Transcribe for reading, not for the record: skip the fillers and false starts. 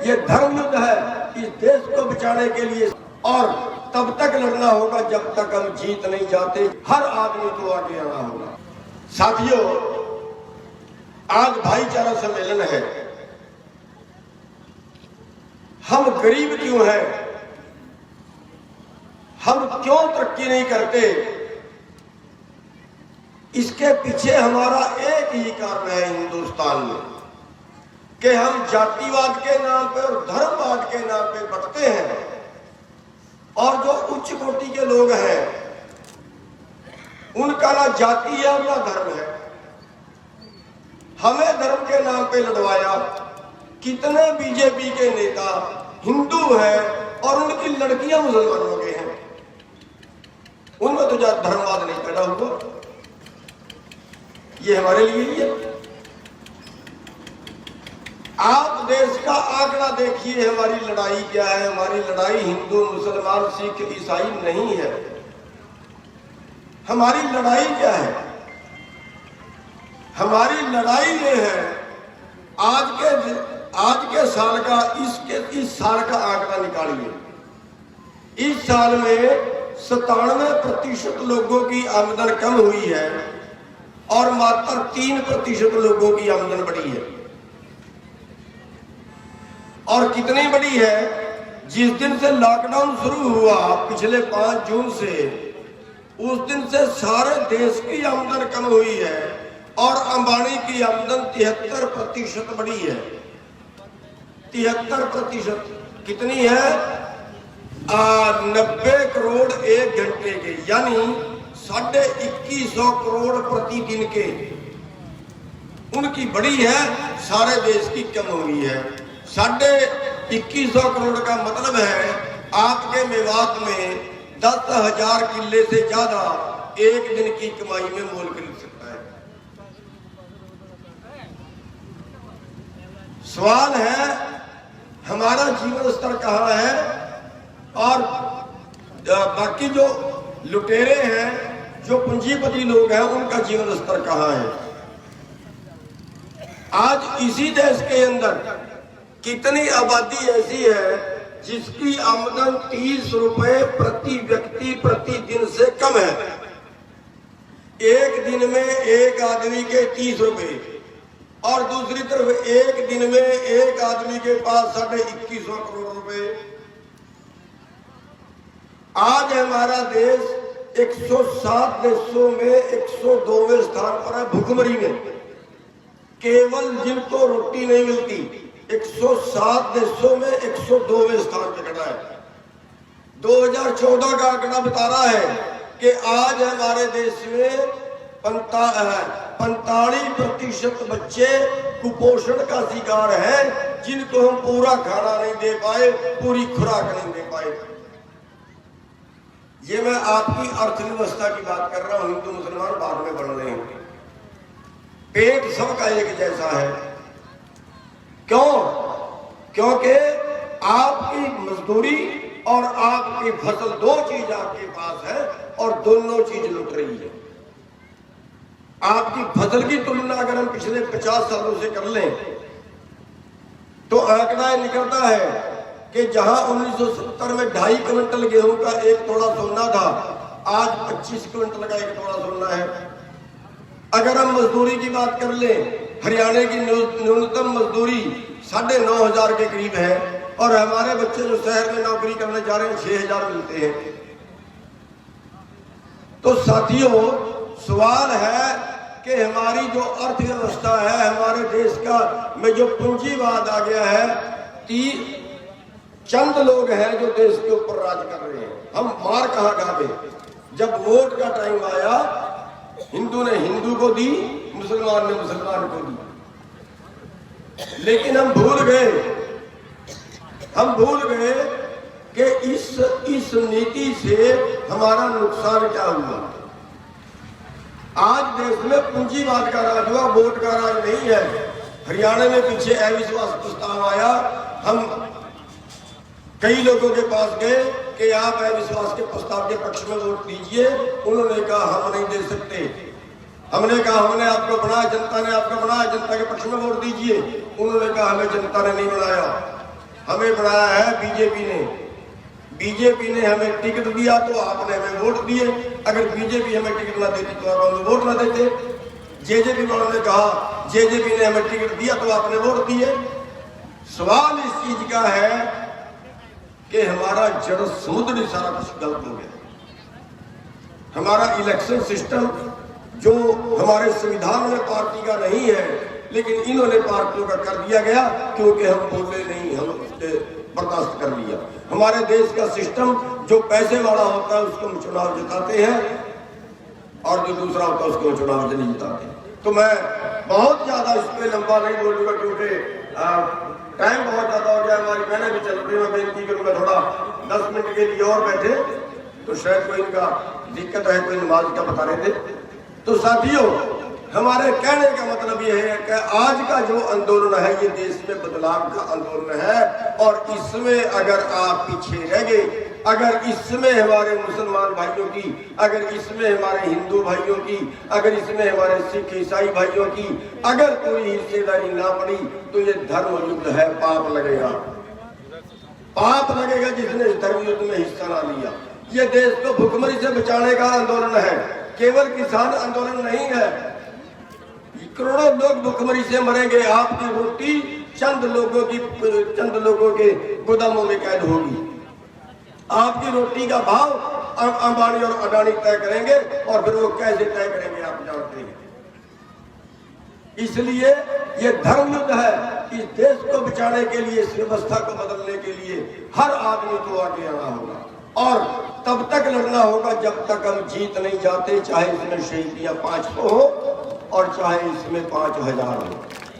ये धर्म युद्ध है इस देश को बचाने के लिए, और तब तक लड़ना होगा जब तक हम जीत नहीं जाते। हर आदमी को आगे आना होगा। साथियों, आज भाईचारा सम्मेलन है। हम गरीब क्यों हैं, हम क्यों तरक्की नहीं करते, इसके पीछे हमारा एक ही कारण है हिंदुस्तान में, कि हम जातिवाद के नाम पे और धर्मवाद के नाम पे बढ़ते हैं, और जो उच्च कोटि के लोग हैं उनका ना जाति है ना धर्म है। हमें धर्म के नाम पे लड़वाया। कितने बीजेपी के नेता हिंदू हैं और उनकी लड़कियां मुसलमान हो गए हैं, उनमें तो धर्मवाद नहीं पैदा हुआ। ये हमारे लिए ही है। आप देश का आंकड़ा देखिए, हमारी लड़ाई क्या है। हमारी लड़ाई हिंदू मुसलमान सिख ईसाई नहीं है। हमारी लड़ाई क्या है? हमारी लड़ाई ये है, आज के साल का इस साल का आंकड़ा निकालिए। इस साल में 97% लोगों की आमदन कम हुई है और मात्र 3% लोगों की आमदन बढ़ी है। और कितनी बड़ी है? जिस दिन से लॉकडाउन शुरू हुआ पिछले 5 जून से, उस दिन से सारे देश की आमदन कम हुई है और अंबानी की आमदन 73% बढ़ी है। 73% कितनी है? 90 करोड़ 1 घंटे के, यानी 2150 करोड़ प्रतिदिन के उनकी बढ़ी है, सारे देश की कम हुई है। 2150 करोड़ का मतलब है आपके मेवात में 10,000 किले से ज्यादा एक दिन की कमाई में मोल खरीद सकता है। सवाल है हमारा जीवन स्तर कहाँ है, और बाकी जो लुटेरे हैं, जो पूंजीपति लोग हैं, उनका जीवन स्तर कहाँ है। आज इसी देश के अंदर कितनी आबादी ऐसी है जिसकी आमदन 30 रुपए प्रति व्यक्ति प्रतिदिन से कम है। एक दिन में एक आदमी के 30 रुपए, और दूसरी तरफ एक दिन में एक आदमी के पास 2150 करोड़ रुपए। आज हमारा देश 107 देशों में 102वें स्थान पर है भुखमरी में। केवल जिनको रोटी नहीं मिलती 107 देशों में 102वें स्थान पर खड़ा है। 2014 का आंकड़ा बता रहा है कि आज हमारे देश में 45% बच्चे कुपोषण का शिकार हैं, जिनको हम पूरा खाना नहीं दे पाए, पूरी खुराक नहीं दे पाए। ये मैं आपकी अर्थव्यवस्था की बात कर रहा हूं। हिंदू मुसलमान बाद में बढ़ रहे हैं। पेट सबका एक जैसा है। क्यों? क्योंकि आपकी मजदूरी और आपकी फसल, 2 चीज आपके पास है और दोनों चीज लुट रही है। आपकी फसल की तुलना अगर हम पिछले 50 सालों से कर लें तो आंकड़ा निकलता है कि जहां 1970 में 2.5 क्विंटल गेहूं का एक तोड़ा सोना था, आज 25 क्विंटल का एक तोड़ा सोना है। अगर हम मजदूरी की बात कर लें, हरियाणा की न्यूनतम मजदूरी 9,500 के करीब है, और हमारे बच्चे जो शहर में नौकरी करने जा रहे हैं 6,000 मिलते हैं। तो साथियों, सवाल है कि हमारी जो अर्थव्यवस्था है, हमारे देश का में जो पूंजीवाद आ गया है, चंद लोग हैं जो देश के ऊपर राज कर रहे हैं। हम मार कहां खावे? जब वोट का टाइम आया, हिंदू ने हिंदू को दी, मुसलमान ने मुसलमान को दी, लेकिन हम भूल गए कि इस नीति से हमारा नुकसान क्या हुआ। आज देश में पूंजीवाद का राज हुआ, वोट का राज नहीं है। हरियाणा में पीछे अविश्वास प्रस्ताव आया, हम कई लोगों के पास गए कि आप अविश्वास के प्रस्ताव के पक्ष में वोट दीजिए। उन्होंने कहा हम नहीं दे सकते। हमने कहा हमने आपको बनाया, जनता ने आपको बनाया, जनता के पक्ष में वोट दीजिए। उन्होंने कहा हमें जनता ने नहीं बनाया। हमें बनाया है बीजेपी ने। बीजेपी ने हमें टिकट दिया तो आपने हमें वोट दिए, अगर बीजेपी हमें टिकट ना देती तो आप हमें वोट ना देते। जेजेपी वालों ने कहा जेजेपी ने हमें टिकट दिया तो आपने वोट दिए। सवाल इस चीज का है कि हमारा जड़ समुद्र ही सारा कुछ गलत हो गया। हमारा इलेक्शन सिस्टम जो हमारे संविधान में पार्टी का नहीं है, लेकिन इन्होंने पार्टियों का कर दिया गया क्योंकि हम बोले नहीं, हम उसके बर्दाश्त कर लिया। हमारे देश का सिस्टम जो पैसे वाला होता है उसको हम चुनाव जिताते हैं और जो दूसरा होता है उसको हम चुनाव नहीं जिताते। तो मैं बहुत ज्यादा इस पे लंबा नहीं बोलूंगा क्योंकि टाइम बहुत ज्यादा हो गया, हमारी बहनें भी चल रही है। मैं बेनती करूंगा थोड़ा 10 मिनट के लिए और बैठे तो शायद कोई इनका दिक्कत है, कोई नमाज का बता रहे थे। तो साथियों, हमारे कहने का मतलब यह है कि आज का जो आंदोलन है ये देश में बदलाव का आंदोलन है और इसमें अगर आप पीछे रह गए, अगर इसमें हमारे मुसलमान भाइयों की, अगर इसमें हमारे हिंदू भाइयों की, अगर इसमें हमारे सिख ईसाई भाइयों की अगर कोई हिस्सेदारी ना पड़ी तो ये धर्म युद्ध है, पाप लगेगा। पाप लगेगा जिसने इस धर्म युद्ध में हिस्सा ना लिया। ये देश को भुखमरी से बचाने का आंदोलन है, केवल किसान आंदोलन नहीं है। करोड़ों लोग भुखमरी से मरेंगे, आपकी रोटी चंद लोगों के गोदामों में कैद होगी। आपकी रोटी का भाव अंबानी और अडानी तय करेंगे और फिर वो कैसे तय करेंगे आप जानते हैं। इसलिए ये धर्म युद्ध है। इस देश को बचाने के लिए, इस व्यवस्था को बदलने के लिए हर आदमी को आगे आना होगा और तब तक लड़ना होगा जब तक हम जीत नहीं जाते, चाहे इसमें शहीदियां 500 हो और चाहे इसमें 5000 हो।